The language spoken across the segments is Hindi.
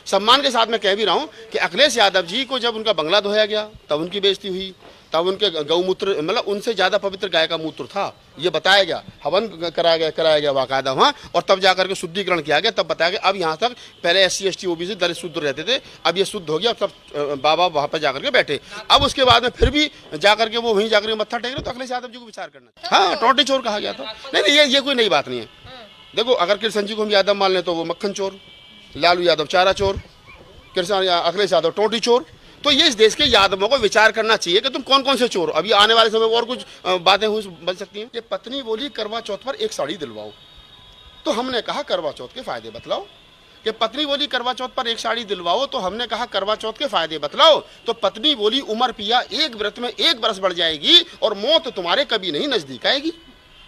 सम्मान के साथ मैं कह भी रहा हूँ कि अखिलेश यादव जी को जब उनका बंगला धोया गया तब उनकी बेइज्जती हुई, तब उनके गौमूत्र मतलब उनसे ज़्यादा पवित्र गाय का मूत्र था, ये बताया गया, हवन कराया गया बाकायदा वहाँ, और तब जाकर के शुद्धिकरण किया गया, तब बताया गया अब यहाँ तक पहले SC ST OBC दलित शुद्ध रहते थे, अब ये शुद्ध हो गया, तब बाबा वहाँ पर जाकर के बैठे। अब उसके बाद में फिर भी जाकर के वो वहीं जाकर के मत्था टेक रहे, तो अखिलेश यादव जी को विचार करना। हाँ, टोंटी चोर कहा गया था। नहीं, ये कोई नई बात नहीं है। देखो, अगर कृष्ण जी को हम यादव मान लें तो वो मक्खन चोर, लालू यादव चारा चोर, अखिलेश यादव टोंटी चोर। तो ये इस देश के यादवों को विचार करना चाहिए कि तुम कौन कौन से चोर। अभी आने वाले समय में और कुछ बातें बन सकती हैं। कि पत्नी बोली करवा चौथ पर एक साड़ी दिलवाओ, तो हमने कहा करवा चौथ के फायदे बतलाओ। कि पत्नी बोली करवा चौथ पर एक साड़ी दिलवाओ, तो हमने कहा करवा चौथ के फायदे बतलाओ। तो पत्नी बोली उमर पिया एक व्रत में 1 बरस बढ़ जाएगी और मौत तुम्हारे कभी नहीं नजदीक आएगी।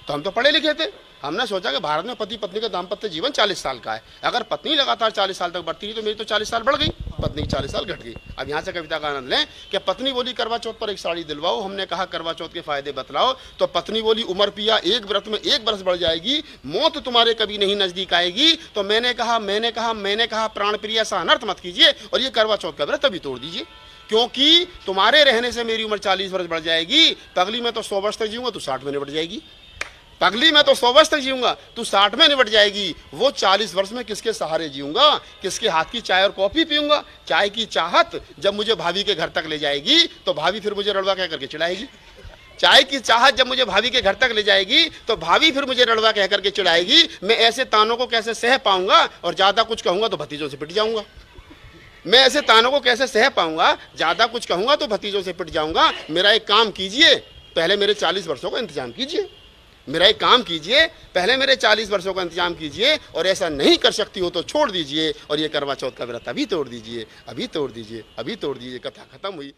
तो हम तो पढ़े लिखे थे, हमने सोचा कि भारत में पति पत्नी का दाम्पत्य जीवन 40 साल का है। अगर पत्नी लगातार 40 साल तक बढ़ती रही तो मेरी तो 40 साल बढ़ गई, पत्नी की 40 साल घट गई। अब यहाँ से कविता का आनंद लें कि पत्नी बोली करवा चौथ पर एक साड़ी दिलवाओ, हमने कहा करवा चौथ के फायदे बतलाओ। तो पत्नी बोली उमर पिया एक व्रत में 1 बरस बढ़ जाएगी, मौत तुम्हारे कभी नहीं नजदीक आएगी। तो मैंने कहा प्राण प्रिया सा अनर्थ मत कीजिए और ये करवा चौथ का व्रत तभी तोड़ दीजिए, क्योंकि तुम्हारे रहने से मेरी उम्र 40 वर्ष बढ़ जाएगी। पगली में तो 100 वर्ष तक जीऊंगा, तू 60 में निपट जाएगी। पगली में तो 100 वर्ष तक जीऊंगा, तू 60 में निपट जाएगी। वो 40 वर्ष में किसके सहारे जीऊंगा, किसके हाथ की चाय और कॉफी पीऊंगा। चाय की चाहत जब मुझे भाभी के घर तक ले जाएगी तो भाभी फिर मुझे रड़वा कह करके चिढ़ाएगी। चाय की चाहत जब मुझे भाभी के घर तक ले जाएगी तो भाभी फिर मुझे रड़वा कह करके चिढ़ाएगी। मैं ऐसे तानों को कैसे सह पाऊंगा, और ज्यादा कुछ कहूंगा तो भतीजों से पिट जाऊंगा। मैं ऐसे तानों को कैसे सह पाऊंगा, ज्यादा कुछ कहूंगा तो भतीजों से पिट जाऊंगा। मेरा एक काम कीजिए, पहले मेरे 40 वर्षों का इंतजाम कीजिए। मेरा एक काम कीजिए, पहले मेरे 40 वर्षों का इंतजाम कीजिए, और ऐसा नहीं कर सकती हो तो छोड़ दीजिए और ये करवा चौथ का व्रत अभी तोड़ दीजिए, अभी तोड़ दीजिए, अभी तोड़ दीजिए। कथा खत्म हुई।